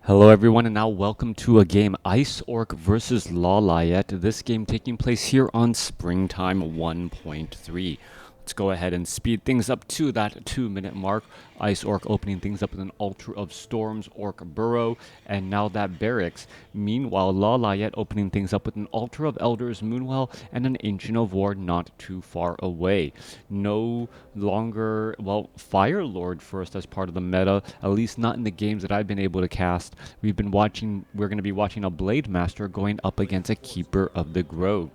Hello everyone, and now welcome to a game, Ice Orc versus LawLiet. This game taking place here on Springtime 1.3. Let's go ahead and speed things up to that 2-minute mark. Ice Orc opening things up with an Altar of Storms, Orc Burrow, and now that Barracks. Meanwhile, LawLiet opening things up with an Altar of Elders, Moonwell, and an Ancient of War not too far away. No longer, well, Fire Lord first as part of the meta, at least not in the games that I've been able to cast. We're going to be watching a Blade Master going up against a Keeper of the Grove.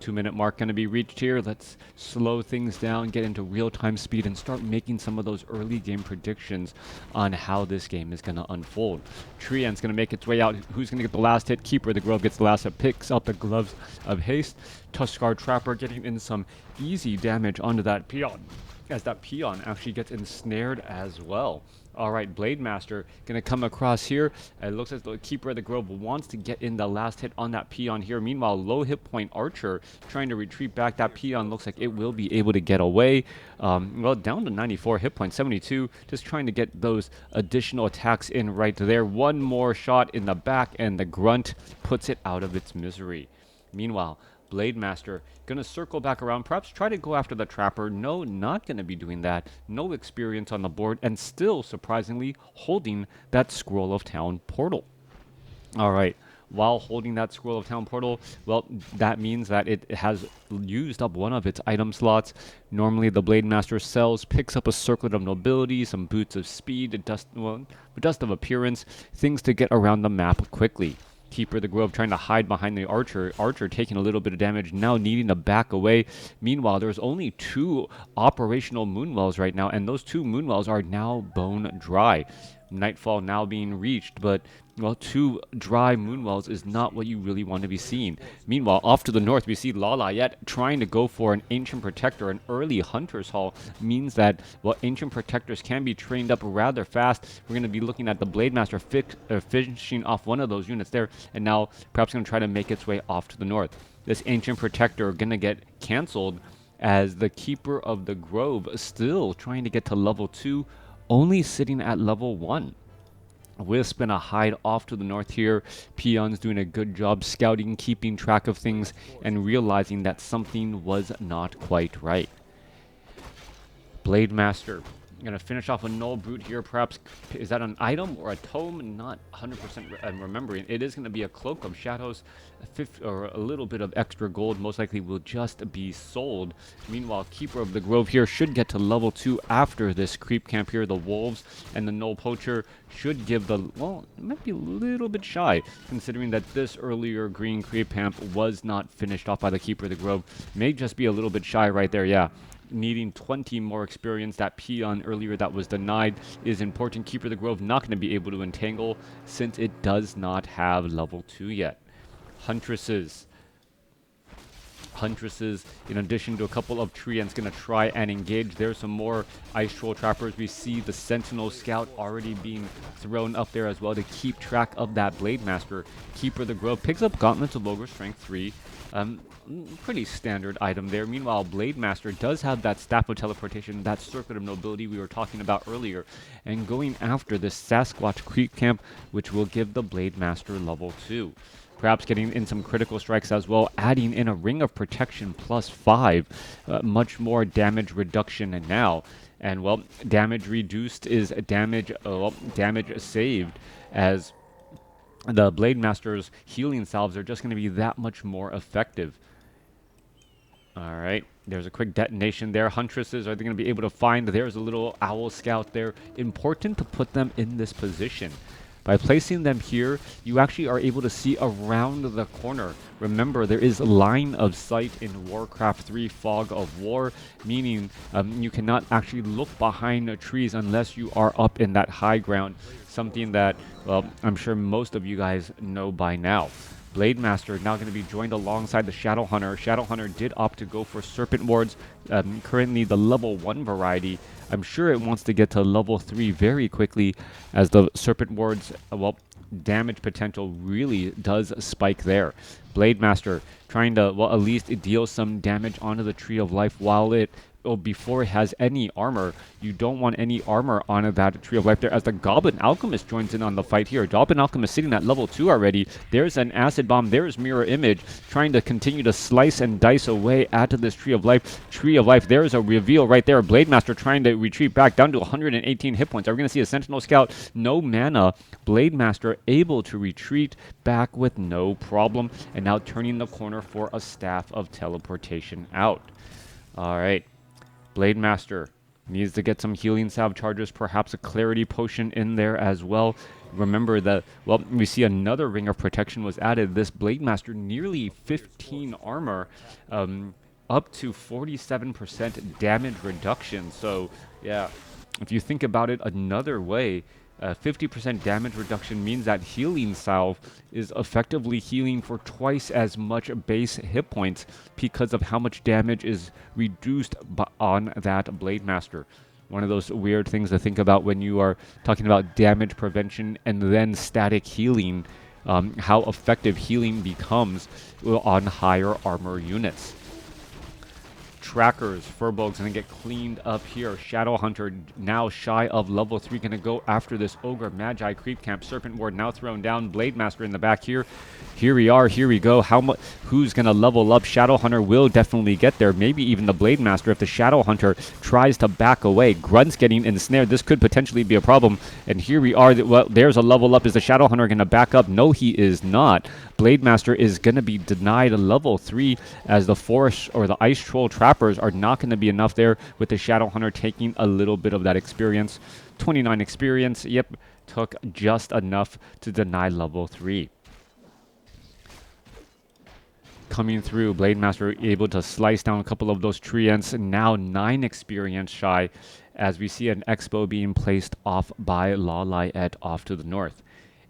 2-minute mark going to be reached here. Let's slow things down, get into real-time speed, and start making some of those early game predictions on how this game is going to unfold. Treant's going to make its way out. Who's going to get the last hit? Keeper of the Grove gets the last hit, picks up the Gloves of Haste. Tuskar Trapper getting in some easy damage onto that peon, as that peon actually gets ensnared as well. Alright, Blade Master going to come across here. It looks as though the Keeper of the Grove wants to get in the last hit on that peon here. Meanwhile, low hit point Archer trying to retreat back. That peon looks like it will be able to get away. Well, down to 94 hit points, 72. Just trying to get those additional attacks in right there. One more shot in the back, and the Grunt puts it out of its misery. Meanwhile, Blade Master going to circle back around, perhaps try to go after the Trapper. No, not going to be doing that. No experience on the board, and still, surprisingly, holding that Scroll of Town portal. Alright, while holding that Scroll of Town portal, well, that means that it has used up one of its item slots. Normally, the Blade Master sells, picks up a Circlet of Nobility, some Boots of Speed, a Dust of Appearance, things to get around the map quickly. Keeper of the Grove trying to hide behind the Archer. Archer taking a little bit of damage, now needing to back away. Meanwhile, there's only 2 operational Moonwells right now, and those 2 Moonwells are now bone dry. Nightfall now being reached, but, well, 2 dry Moonwells is not what you really want to be seeing. Meanwhile, off to the north, we see LawLiet trying to go for an Ancient Protector. An early Hunter's Hall means that, well, Ancient Protectors can be trained up rather fast. We're going to be looking at the Blade Master finishing off one of those units there, and now perhaps going to try to make its way off to the north. This Ancient Protector going to get cancelled as the Keeper of the Grove still trying to get to level 2, only sitting at level 1. Wisp and a hide off to the north here. Peon's doing a good job scouting, keeping track of things, and realizing that something was not quite right. Blade Master going to finish off a Null Brute here. Perhaps, is that an item or a tome? Not 100% remembering. It is going to be a Cloak of Shadows, or a little bit of extra gold. Most likely will just be sold. Meanwhile, Keeper of the Grove here should get to level 2 after this creep camp here. The Wolves and the Null Poacher should give the, well, it might be a little bit shy, considering that this earlier green creep camp was not finished off by the Keeper of the Grove. May just be a little bit shy right there, yeah. Needing 20 more experience. That peon earlier that was denied is important. Keeper of the Grove not going to be able to entangle since it does not have level 2 yet. Huntresses, in addition to a couple of Treants, going to try and engage. There's some more Ice Troll Trappers. We see the Sentinel Scout already being thrown up there as well to keep track of that Blade Master. Keeper of the Grove picks up Gauntlets of Ogre Strength 3. Pretty standard item there. Meanwhile, Blade Master does have that Staff of Teleportation, that Circuit of Nobility we were talking about earlier, and going after this Sasquatch Creep Camp, which will give the Blade Master level 2. Perhaps getting in some critical strikes as well, adding in a Ring of Protection plus 5, much more damage reduction now. And, well, damage reduced is damage saved, as the Blade Master's healing salves are just going to be that much more effective. Alright, there's a quick detonation there. Huntresses, are they going to be able to find? There's a little Owl Scout there. Important to put them in this position. By placing them here, you actually are able to see around the corner. Remember, there is line of sight in WarCraft 3 Fog of War, meaning you cannot actually look behind trees unless you are up in that high ground. Something that, well, I'm sure most of you guys know by now. Blade Master now going to be joined alongside the Shadow Hunter. Shadow Hunter did opt to go for Serpent Wards, currently the level 1 variety. I'm sure it wants to get to level 3 very quickly, as the Serpent Wards, well, damage potential really does spike there. Blade Master trying to, well, at least deal some damage onto the Tree of Life while it before it has any armor. You don't want any armor on that Tree of Life there, as the Goblin Alchemist joins in on the fight here. Goblin Alchemist sitting at level 2 already. There's an Acid Bomb. There's Mirror Image trying to continue to slice and dice away at this Tree of Life. Tree of Life, there's a reveal right there. Blade Master trying to retreat back down to 118 hit points. Are we going to see a Sentinel Scout? No mana. Blade Master able to retreat back with no problem, and now turning the corner for a Staff of Teleportation out. All right. Blade Master needs to get some healing salve charges, perhaps a clarity potion in there as well. Remember that, well, we see another Ring of Protection was added. This Blade Master nearly 15 armor, up to 47% damage reduction. So, yeah, if you think about it another way, 50% damage reduction means that healing salve is effectively healing for twice as much base hit points because of how much damage is reduced on that Blade Master. One of those weird things to think about when you are talking about damage prevention and then static healing, how effective healing becomes on higher armor units. Trackers, Furbolg's going to get cleaned up here. Shadow Hunter now shy of level 3, going to go after this Ogre Magi Creep Camp. Serpent Ward now thrown down. Blade Master in the back here. Here we are, here we go. Who's going to level up? Shadow Hunter will definitely get there. Maybe even the Blade Master if the Shadow Hunter tries to back away. Grunt's getting ensnared. This could potentially be a problem. And here we are. Well, there's a level up. Is the Shadow Hunter going to back up? No, he is not. Blade Master is going to be denied a level 3 as the Forest or the Ice Troll Trappers are not going to be enough there, with the Shadow Hunter taking a little bit of that experience. 29 experience, yep, took just enough to deny level 3. Coming through, Blade Master able to slice down a couple of those treants, now 9 experience shy, as we see an Expo being placed off by LawLiet off to the north.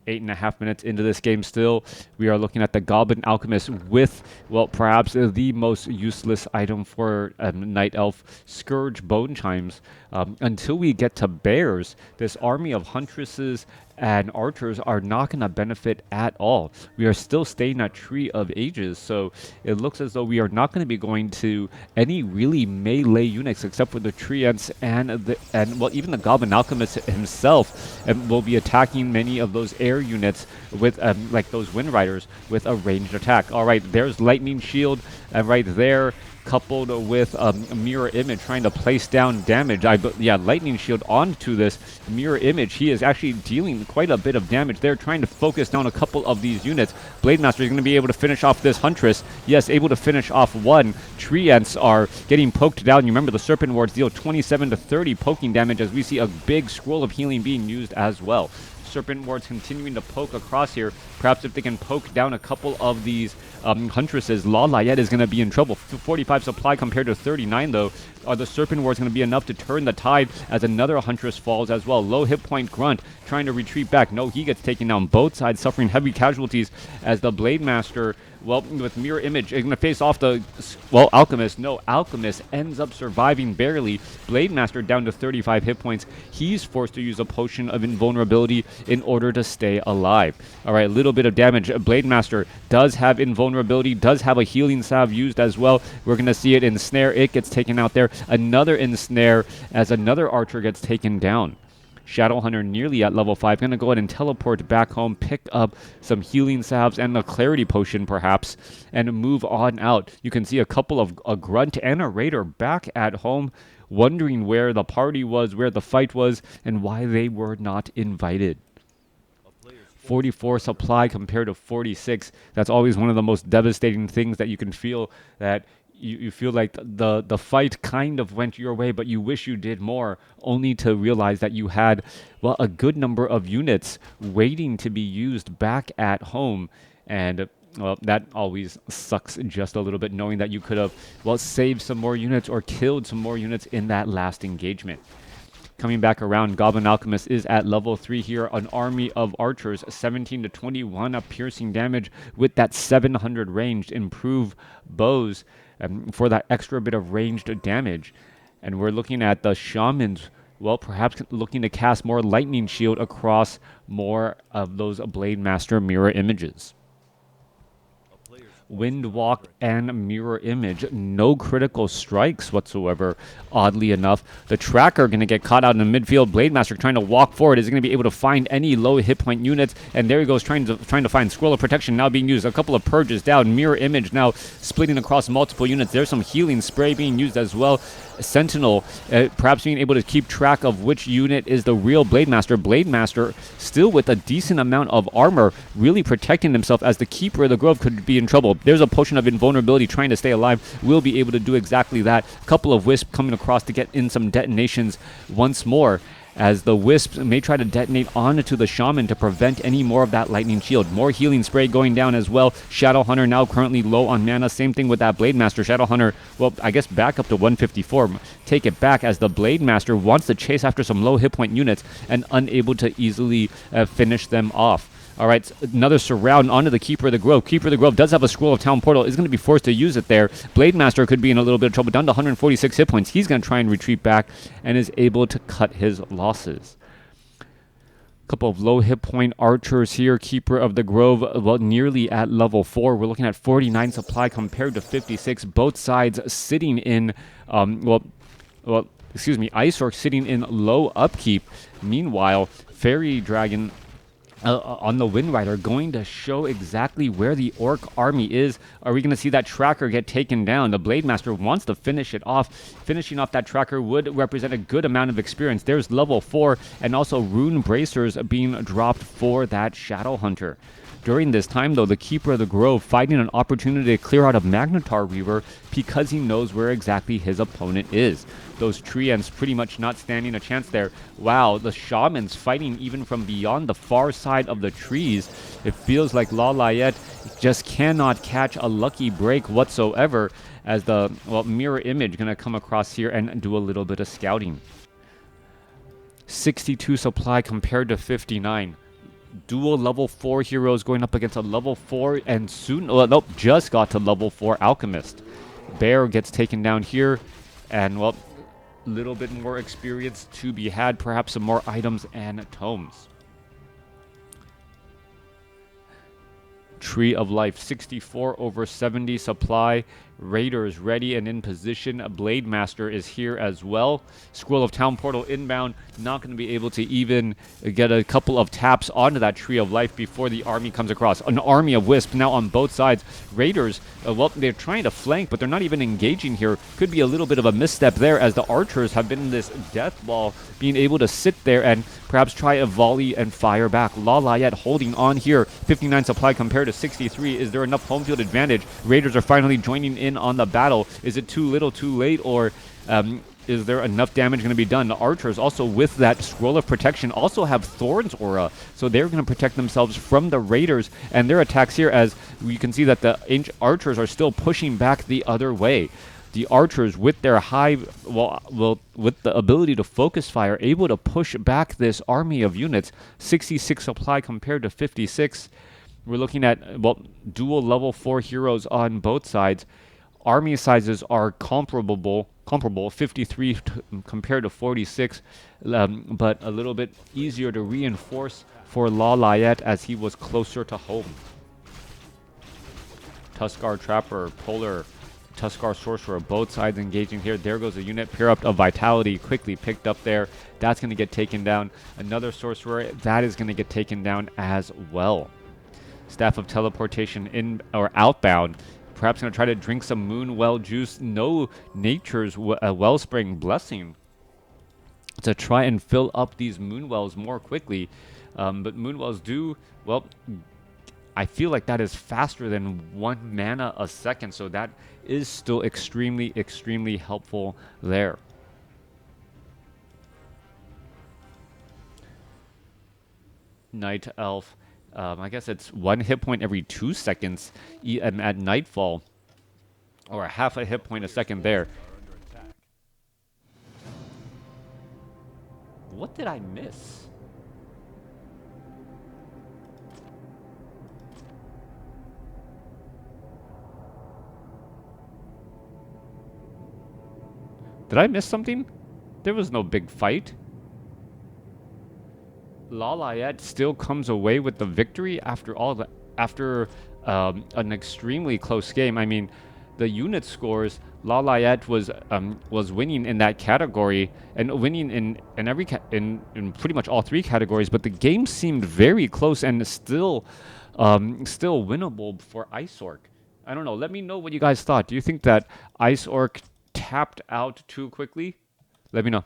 8.5 minutes into this game still. We are looking at the Goblin Alchemist with, well, perhaps the most useless item for Night Elf, Scourge Bone Chimes. Until we get to Bears, this army of Huntresses and Archers are not going to benefit at all. We are still staying at Tree of Ages, so it looks as though we are not going to be going to any really melee units except for the Treants and well, even the Goblin Alchemist himself will be attacking many of those air units with like those Wind Riders with a ranged attack. All right, there's Lightning Shield right there, coupled with a Mirror Image trying to place down damage. Yeah, Lightning Shield onto this Mirror Image. He is actually dealing quite a bit of damage there, trying to focus down a couple of these units. Blade Master is going to be able to finish off this Huntress. Yes, able to finish off one. Treants are getting poked down. You remember the Serpent Wards deal 27 to 30 poking damage, as we see a big Scroll of Healing being used as well. Serpent Wards continuing to poke across here. Perhaps if they can poke down a couple of these Huntresses, LawLiet is going to be in trouble. 45 supply compared to 39, though. Are the Serpent Wards going to be enough to turn the tide as another Huntress falls as well? Low hit point Grunt trying to retreat back. No, he gets taken down. Both sides suffering heavy casualties as the Blade Master, well, with Mirror Image, is going to face off the, well, Alchemist. No, Alchemist ends up surviving barely. Blade Master down to 35 hit points. He's forced to use a potion of invulnerability in order to stay alive. All right, a little bit of damage. Blade Master does have invulnerability, does have a healing salve used as well. We're going to see it ensnare. It gets taken out there. Another ensnare as another Archer gets taken down. Shadow Hunter nearly at level 5. Going to go ahead and teleport back home, pick up some healing salves and a clarity potion perhaps, and move on out. You can see a couple of a Grunt and a Raider back at home, wondering where the party was, where the fight was, and why they were not invited. 44 supply compared to 46. That's always one of the most devastating things that you can feel, that you feel like the fight kind of went your way, but you wish you did more, only to realize that you had, well, a good number of units waiting to be used back at home. And, well, that always sucks just a little bit, knowing that you could have, well, saved some more units or killed some more units in that last engagement. Coming back around, Goblin Alchemist is at level 3 here. An army of Archers, 17 to 21 of piercing damage with that 700 ranged improved bows for that extra bit of ranged damage. And we're looking at the Shamans, well, perhaps looking to cast more Lightning Shield across more of those Blade Master mirror images. Wind Walk and Mirror Image. No critical strikes whatsoever, oddly enough. The Tracker going to get caught out in the midfield. Blademaster trying to walk forward. Is going to be able to find any low hit point units. And there he goes, trying to find Scroll of Protection now being used. A couple of Purges down. Mirror Image now splitting across multiple units. There's some Healing Spray being used as well. Sentinel perhaps being able to keep track of which unit is the real Blademaster. Blademaster still with a decent amount of armor, really protecting himself, as the Keeper of the Grove could be in trouble. There's a potion of invulnerability trying to stay alive. Will be able to do exactly that. A couple of Wisps coming across to get in some detonations once more, as the Wisps may try to detonate onto the Shaman to prevent any more of that Lightning Shield. More Healing Spray going down as well. Shadowhunter now currently low on mana. Same thing with that Blademaster. Shadowhunter, well, I guess back up to 154. Take it back, as the Blademaster wants to chase after some low hit point units and unable to easily finish them off. All right, another surround onto the Keeper of the Grove. Keeper of the Grove does have a Scroll of Town Portal. Is going to be forced to use it there. Blademaster could be in a little bit of trouble. Down to 146 hit points. He's going to try and retreat back and is able to cut his losses. Couple of low hit point archers here. Keeper of the Grove, well, nearly at level 4. We're looking at 49 supply compared to 56. Both sides sitting in, Ice Orc sitting in low upkeep. Meanwhile, Fairy Dragon on the Wind Rider going to show exactly where the Orc army is. Are we going to see that Tracker get taken down? The Blademaster wants to finish it off. Finishing off that Tracker would represent a good amount of experience. There's level 4 and also Rune Bracers being dropped for that Shadowhunter. During this time, though, the Keeper of the Grove fighting an opportunity to clear out a Magnetar Reaver because he knows where exactly his opponent is. Those Treants pretty much not standing a chance there. Wow, the Shamans fighting even from beyond the far side of the trees. It feels like LawLiet just cannot catch a lucky break whatsoever, as the Mirror Image going to come across here and do a little bit of scouting. 62 supply compared to 59. Dual level 4 heroes going up against a level 4 and soon, just got to level 4 Alchemist. Bear gets taken down here, and well, little bit more experience to be had, perhaps some more items and tomes. Tree of Life, 64 over 70 supply. Raiders ready and in position. Blademaster is here as well. Scroll of Town Portal inbound. Not going to be able to even get a couple of taps onto that Tree of Life before the army comes across. An army of Wisps now on both sides. Raiders, they're trying to flank, but they're not even engaging here. Could be a little bit of a misstep there, as the archers have been in this death ball, being able to sit there and perhaps try a volley and fire back. LawLiet holding on here. 59 supply compared to 63. Is there enough home field advantage? Raiders are finally joining in on the battle. Is it too little too late, or is there enough damage going to be done? The archers also with that Scroll of Protection also have Thorn's Aura, so they're going to protect themselves from the Raiders and their attacks here, as you can see that the archers are still pushing back the other way. The archers with their high, with the ability to focus fire, able to push back this army of units. 66 supply compared to 56. We're looking at, dual level 4 heroes on both sides. Army sizes are comparable, 53 compared to 46, but a little bit easier to reinforce for LawLiet, as he was closer to home. Tuskar Trapper, Polar, Tuskar Sorcerer, both sides engaging here. There goes a unit. Pair up of Vitality quickly picked up there. That's going to get taken down. Another Sorcerer, that is going to get taken down as well. Staff of Teleportation in or outbound. Perhaps going to try to drink some Moonwell juice. No Nature's Wellspring Blessing to try and fill up these Moonwells more quickly. But Moonwells do, I feel like that is faster than 1 mana a second. So that is still extremely, extremely helpful there. Night Elf. I guess it's 1 hit point every 2 seconds at nightfall, or half a hit point a second there. What did I miss? Did I miss something? There was no big fight. LawLiet still comes away with the victory after an extremely close game. I mean, the unit scores, LawLiet was winning in that category and winning in every in pretty much all three categories. But the game seemed very close and still winnable for IceOrc. I don't know. Let me know what you guys thought. Do you think that IceOrc tapped out too quickly? Let me know.